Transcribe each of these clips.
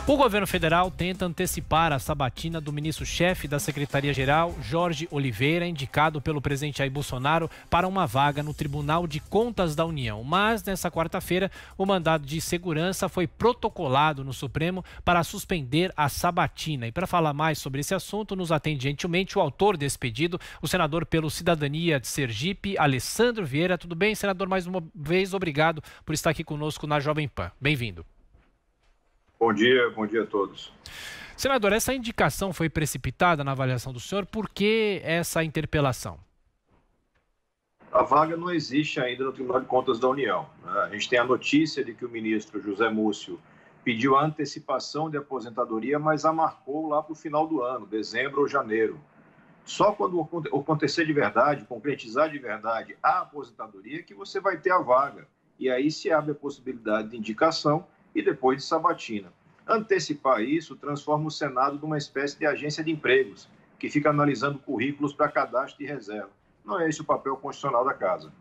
O governo federal tenta antecipar a sabatina do ministro-chefe da Secretaria-Geral, Jorge Oliveira, indicado pelo presidente Jair Bolsonaro para uma vaga no Tribunal de Contas da União. Mas, nessa quarta-feira, o mandado de segurança foi protocolado no Supremo para suspender a sabatina. E para falar mais sobre esse assunto, nos atende gentilmente o autor desse pedido, o senador pelo Cidadania de Sergipe, Alessandro Vieira. Tudo bem, senador? Mais uma vez, obrigado por estar aqui conosco na Jovem Pan. Bem-vindo. Bom dia a todos. Senador, essa indicação foi precipitada na avaliação do senhor. Por que essa interpelação? A vaga não existe ainda no Tribunal de Contas da União. A gente tem a notícia de que o ministro José Múcio pediu a antecipação de aposentadoria, mas a marcou lá para o final do ano, dezembro ou janeiro. Só quando acontecer de verdade, concretizar de verdade a aposentadoria, que você vai ter a vaga. E aí se abre a possibilidade de indicação e depois de sabatina. Antecipar isso transforma o Senado numa espécie de agência de empregos, que fica analisando currículos para cadastro de reserva. Não é esse o papel constitucional da Casa.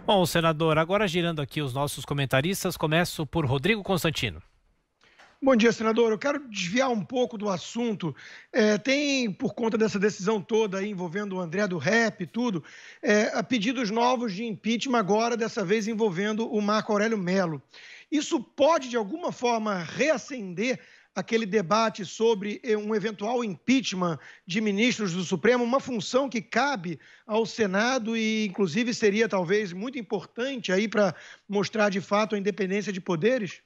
Bom, senador, agora girando aqui os nossos comentaristas, começo por Rodrigo Constantino. Bom dia, senador. Eu quero desviar um pouco do assunto. Tem, por conta dessa decisão toda aí envolvendo o André do Rep e tudo, pedidos novos de impeachment agora, dessa vez envolvendo o Marco Aurélio Mello. Isso pode, de alguma forma, reacender aquele debate sobre um eventual impeachment de ministros do Supremo, uma função que cabe ao Senado e, inclusive, seria talvez muito importante aí para mostrar de fato a independência de poderes?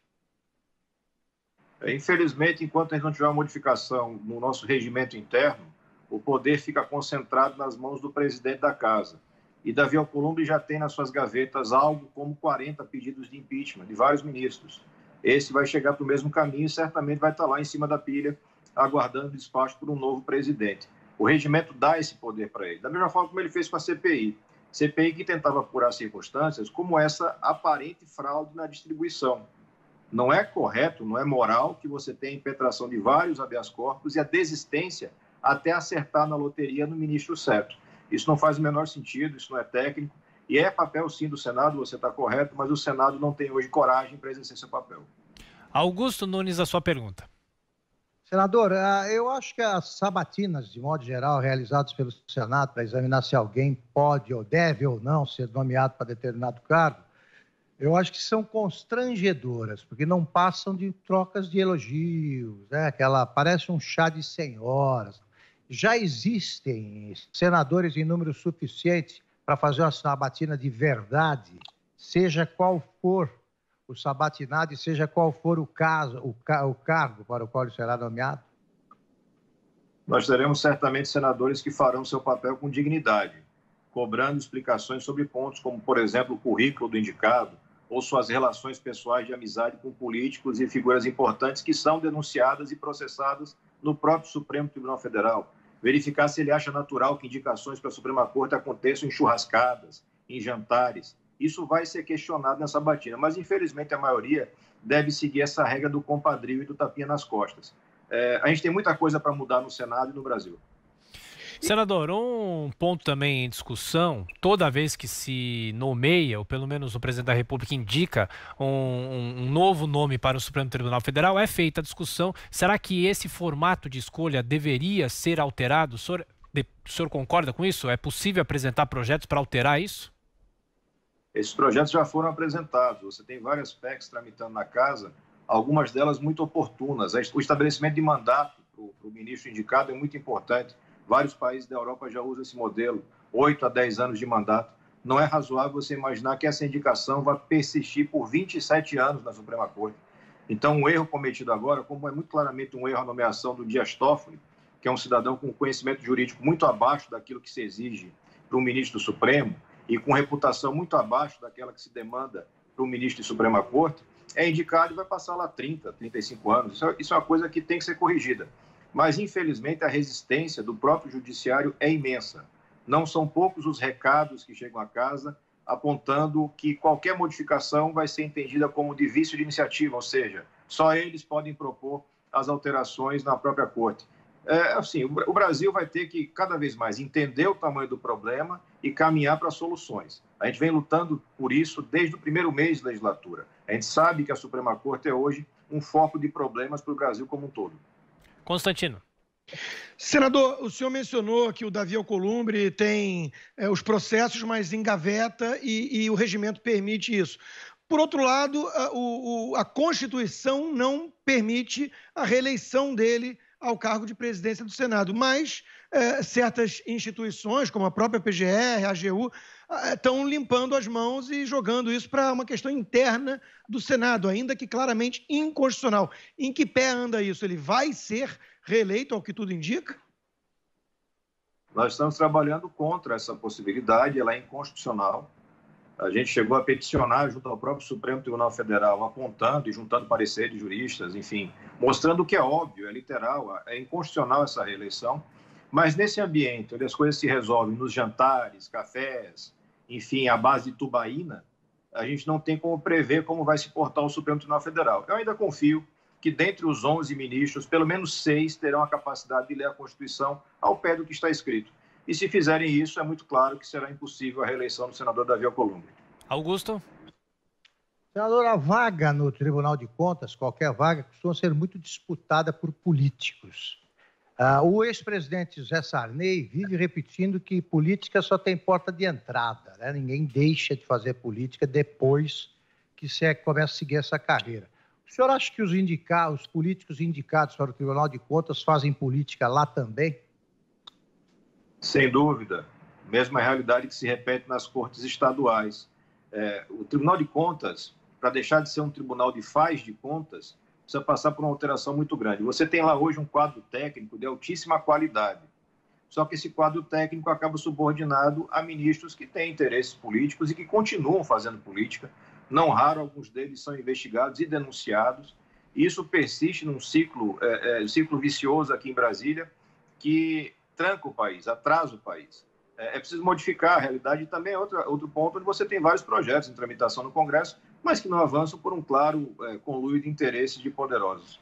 Infelizmente, enquanto a gente não tiver uma modificação no nosso regimento interno, o poder fica concentrado nas mãos do presidente da Casa. E Davi Alcolumbre já tem nas suas gavetas algo como 40 pedidos de impeachment de vários ministros. Esse vai chegar para o mesmo caminho e certamente vai estar lá em cima da pilha, aguardando despacho por um novo presidente. O regimento dá esse poder para ele, da mesma forma como ele fez com a CPI. CPI que tentava apurar circunstâncias como essa aparente fraude na distribuição. Não é correto, não é moral que você tenha a impetração de vários habeas corpus e a desistência até acertar na loteria no ministro certo. Isso não faz o menor sentido, isso não é técnico, e é papel sim do Senado, você está correto, mas o Senado não tem hoje coragem para exercer seu papel. Augusto Nunes, a sua pergunta. Senador, eu acho que as sabatinas, de modo geral, realizadas pelo Senado para examinar se alguém pode ou deve ou não ser nomeado para determinado cargo, eu acho que são constrangedoras, porque não passam de trocas de elogios, parece um chá de senhoras. Já existem senadores em número suficiente para fazer uma sabatina de verdade, seja qual for o sabatinado e seja qual for o cargo para o qual ele será nomeado? Nós teremos certamente senadores que farão seu papel com dignidade, cobrando explicações sobre pontos como, por exemplo, o currículo do indicado ou suas relações pessoais de amizade com políticos e figuras importantes que são denunciadas e processadas no próprio Supremo Tribunal Federal. Verificar se ele acha natural que indicações para a Suprema Corte aconteçam em churrascadas, em jantares. Isso vai ser questionado nessa sabatina, mas infelizmente a maioria deve seguir essa regra do compadrio e do tapinha nas costas. A gente tem muita coisa para mudar no Senado e no Brasil. Senador, um ponto também em discussão, toda vez que se nomeia, ou pelo menos o presidente da República indica um novo nome para o Supremo Tribunal Federal, é feita a discussão, será que esse formato de escolha deveria ser alterado? O senhor concorda com isso? É possível apresentar projetos para alterar isso? Esses projetos já foram apresentados, você tem várias PECs tramitando na Casa, algumas delas muito oportunas. O estabelecimento de mandato para o ministro indicado é muito importante. Vários países da Europa já usam esse modelo, 8 a 10 anos de mandato. Não é razoável você imaginar que essa indicação vai persistir por 27 anos na Suprema Corte. Então, um erro cometido agora, como é muito claramente um erro a nomeação do Dias Toffoli, que é um cidadão com conhecimento jurídico muito abaixo daquilo que se exige para um ministro do Supremo e com reputação muito abaixo daquela que se demanda para um ministro de Suprema Corte, é indicado e vai passar lá 30, 35 anos. Isso é uma coisa que tem que ser corrigida. Mas, infelizmente, a resistência do próprio judiciário é imensa. Não são poucos os recados que chegam à Casa apontando que qualquer modificação vai ser entendida como de vício de iniciativa, ou seja, só eles podem propor as alterações na própria Corte. Assim, o Brasil vai ter que, cada vez mais, entender o tamanho do problema e caminhar para soluções. A gente vem lutando por isso desde o primeiro mês de legislatura. A gente sabe que a Suprema Corte é hoje um foco de problemas para o Brasil como um todo. Constantino. Senador, o senhor mencionou que o Davi Alcolumbre tem os processos, mas engaveta e o regimento permite isso. Por outro lado, a Constituição não permite a reeleição dele ao cargo de presidência do Senado, mas certas instituições, como a própria PGR, a AGU, estão limpando as mãos e jogando isso para uma questão interna do Senado, ainda que claramente inconstitucional. Em que pé anda isso? Ele vai ser reeleito, ao que tudo indica? Nós estamos trabalhando contra essa possibilidade, ela é inconstitucional. A gente chegou a peticionar junto ao próprio Supremo Tribunal Federal, apontando e juntando pareceres de juristas, enfim, mostrando que é óbvio, é literal, é inconstitucional essa reeleição. Mas nesse ambiente, onde as coisas se resolvem nos jantares, cafés, enfim, à base de tubaína, a gente não tem como prever como vai se portar o Supremo Tribunal Federal. Eu ainda confio que dentre os 11 ministros, pelo menos 6 terão a capacidade de ler a Constituição ao pé do que está escrito. E se fizerem isso, é muito claro que será impossível a reeleição do senador Davi Alcolumbre. Augusto? Senador, a vaga no Tribunal de Contas, qualquer vaga, costuma ser muito disputada por políticos. O ex-presidente José Sarney vive repetindo que política só tem porta de entrada, né? Ninguém deixa de fazer política depois que você começa a seguir essa carreira. O senhor acha que os políticos indicados para o Tribunal de Contas fazem política lá também? Sem dúvida. Mesma realidade que se repete nas cortes estaduais. O Tribunal de Contas, para deixar de ser um tribunal de faz de contas, precisa passar por uma alteração muito grande. Você tem lá hoje um quadro técnico de altíssima qualidade. Só que esse quadro técnico acaba subordinado a ministros que têm interesses políticos e que continuam fazendo política. Não raro, alguns deles são investigados e denunciados. Isso persiste num ciclo vicioso aqui em Brasília, que tranca o país, atrasa o país. É preciso modificar a realidade e também outro ponto onde você tem vários projetos em tramitação no Congresso, mas que não avançam por um claro conluio de interesses de poderosos.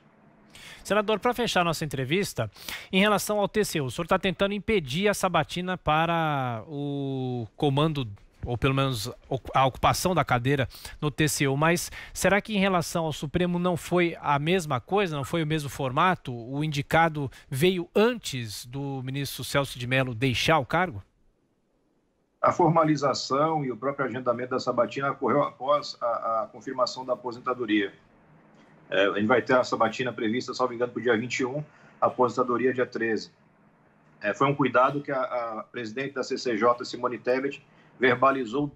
Senador, para fechar nossa entrevista, em relação ao TCU, o senhor está tentando impedir a sabatina para o comando, ou pelo menos a ocupação da cadeira no TCU, mas será que em relação ao Supremo não foi a mesma coisa, não foi o mesmo formato? O indicado veio antes do ministro Celso de Mello deixar o cargo? A formalização e o próprio agendamento da sabatina ocorreu após a confirmação da aposentadoria. A gente vai ter a sabatina prevista, salvo engano, para o dia 21, a aposentadoria dia 13. Foi um cuidado que a presidente da CCJ, Simone Tebet, verbalizou